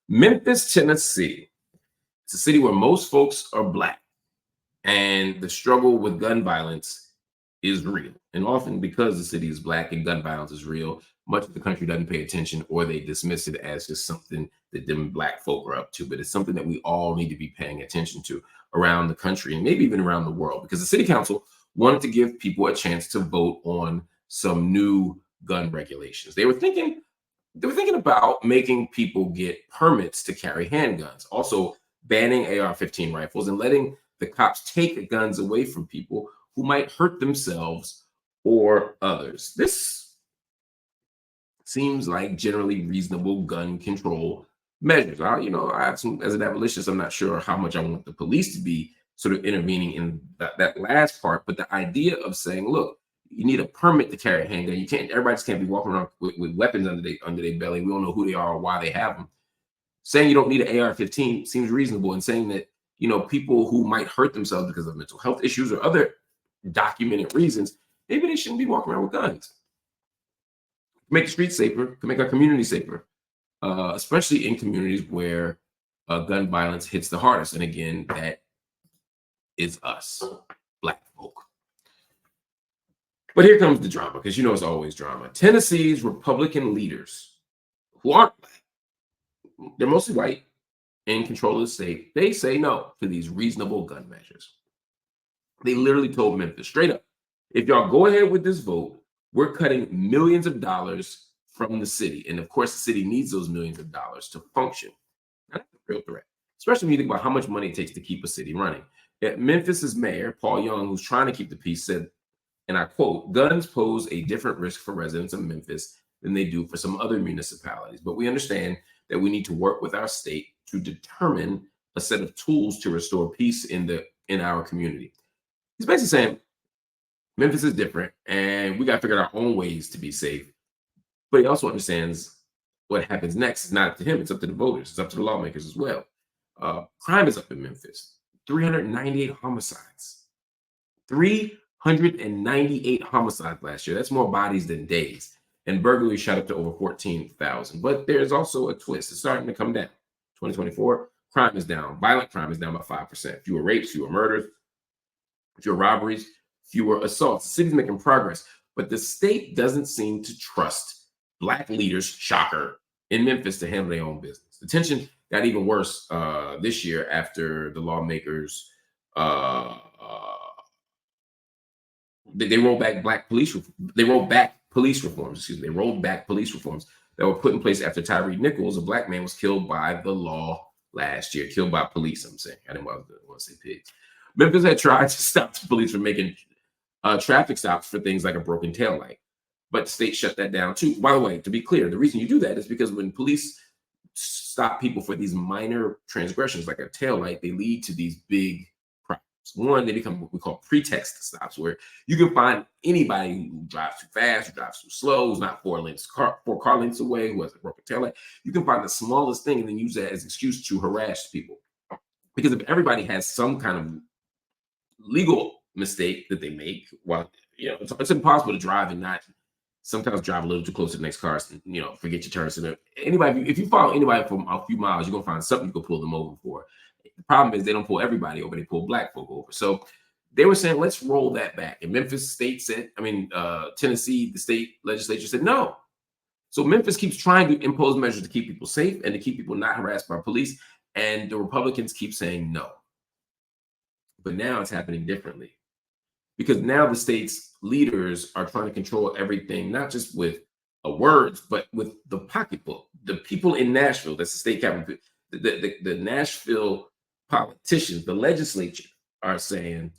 Memphis, Tennessee. It's a city where most folks are Black, and the struggle with gun violence is real. And often, because the city is Black and gun violence is real, much of the country doesn't pay attention or they dismiss it as just something that them Black folk are up to. But it's something that we all need to be paying attention to around the country and maybe even around the world, because the city council wanted to give people a chance to vote on some new gun regulations. They were thinking about making people get permits to carry handguns, also banning AR-15 rifles and letting the cops take guns away from people who might hurt themselves or others. This seems like generally reasonable gun control measures. I have some, as an abolitionist, I'm not sure how much I want the police to be sort of intervening in that last part, but the idea of saying, look, you need a permit to carry a handgun. You can't, everybody just can't be walking around with weapons under their belly. We don't know who they are or why they have them. Saying you don't need an AR-15 seems reasonable, and saying that, people who might hurt themselves because of mental health issues or other documented reasons, maybe they shouldn't be walking around with guns. Make the streets safer, can make our community safer, especially in communities where gun violence hits the hardest. And again, that is us, Black folk. But here comes the drama, because it's always drama. Tennessee's Republican leaders, who aren't Black, they're mostly white, in control of the state, they say no to these reasonable gun measures. They literally told Memphis straight up, if y'all go ahead with this vote, we're cutting millions of dollars from the city. And of course, the city needs those millions of dollars to function. That's a real threat, especially when you think about how much money it takes to keep a city running. Memphis's mayor, Paul Young, who's trying to keep the peace, said, and I quote, guns pose a different risk for residents of Memphis than they do for some other municipalities. But we understand that we need to work with our state to determine a set of tools to restore peace in our community. He's basically saying Memphis is different and we got to figure out our own ways to be safe. But he also understands what happens next is not up to him, it's up to the voters, it's up to the lawmakers as well. Crime is up in Memphis, 398 homicides. 398 homicides last year. That's more bodies than days. And burglary shot up to over 14,000. But there's also a twist. It's starting to come down. 2024, crime is down. Violent crime is down by 5%. Fewer rapes, fewer murders, fewer robberies, fewer assaults. The city's making progress, but the state doesn't seem to trust Black leaders, shocker, in Memphis to handle their own business. The tension got even worse this year after the lawmakers they rolled back police reforms. They rolled back police reforms that were put in place after Tyree Nichols, a Black man, was killed by the law last year, killed by police. I'm saying, I didn't want to say pigs. Memphis had tried to stop the police from making traffic stops for things like a broken taillight, but the state shut that down too. By the way, to be clear, the reason you do that is because when police stop people for these minor transgressions like a taillight, they lead to these big problems. One, they become what we call pretext stops, where you can find anybody who drives too fast, who drives too slow, who's not four car lengths away, who has a broken taillight. You can find the smallest thing and then use that as an excuse to harass people. Because if everybody has some kind of legal mistake that they make, well, it's impossible to drive and not sometimes drive a little too close to the next car, and, forget your turns. And if you follow anybody from a few miles, you're gonna find something you can pull them over for. The problem is they don't pull everybody over; they pull Black folk over. So they were saying, let's roll that back. And Memphis state said, Tennessee, the state legislature said no. So Memphis keeps trying to impose measures to keep people safe and to keep people not harassed by police, and the Republicans keep saying no. But now it's happening differently, because now the state's leaders are trying to control everything, not just with words, but with the pocketbook. The people in Nashville, that's the state capital, the Nashville politicians, the legislature, are saying,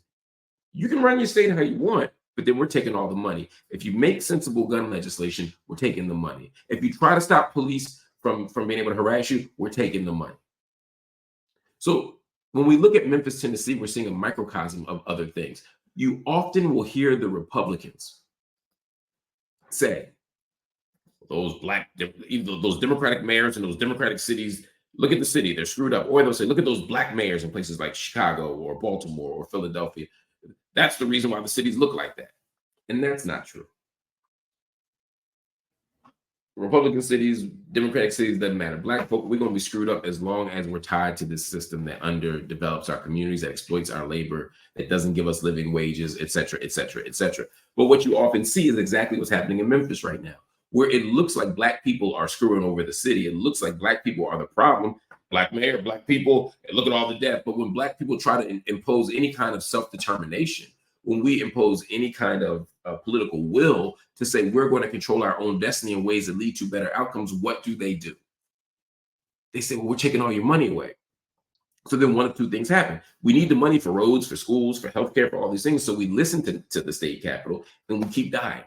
you can run your state how you want, but then we're taking all the money. If you make sensible gun legislation, we're taking the money. If you try to stop police from being able to harass you, we're taking the money. So when we look at Memphis, Tennessee, we're seeing a microcosm of other things. You often will hear the Republicans say, those Democratic mayors in those Democratic cities, look at the city, they're screwed up. Or they'll say, look at those Black mayors in places like Chicago or Baltimore or Philadelphia. That's the reason why the cities look like that. And that's not true. Republican cities, Democratic cities, doesn't matter. Black folk, we're going to be screwed up as long as we're tied to this system that underdevelops our communities, that exploits our labor, that doesn't give us living wages, et cetera, et cetera, et cetera. But what you often see is exactly what's happening in Memphis right now, where it looks like Black people are screwing over the city. It looks like Black people are the problem. Black mayor, Black people, look at all the death. But when Black people try to impose any kind of self-determination, when we impose any kind of political will to say we're going to control our own destiny in ways that lead to better outcomes, what do? They say, well, we're taking all your money away. So then one of two things happen. We need the money for roads, for schools, for healthcare, for all these things. So we listen to the state capitol and we keep dying.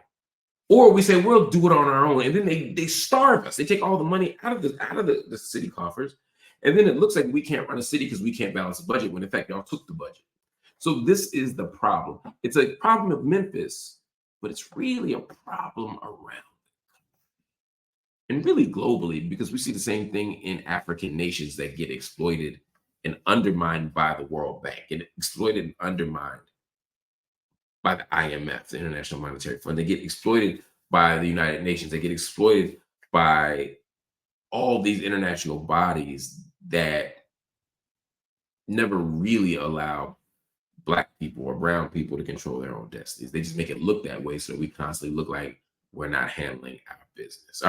Or we say, we'll do it on our own. And then they starve us. They take all the money out of the city coffers. And then it looks like we can't run a city because we can't balance the budget, when in fact, y'all took the budget. So this is the problem. It's a problem of Memphis, but it's really a problem around and really globally, because we see the same thing in African nations that get exploited and undermined by the World Bank, and exploited and undermined by the IMF, the International Monetary Fund. They get exploited by the United Nations. They get exploited by all these international bodies that never really allow Black people or brown people to control their own destinies. They just make it look that way so that we constantly look like we're not handling our business. All right.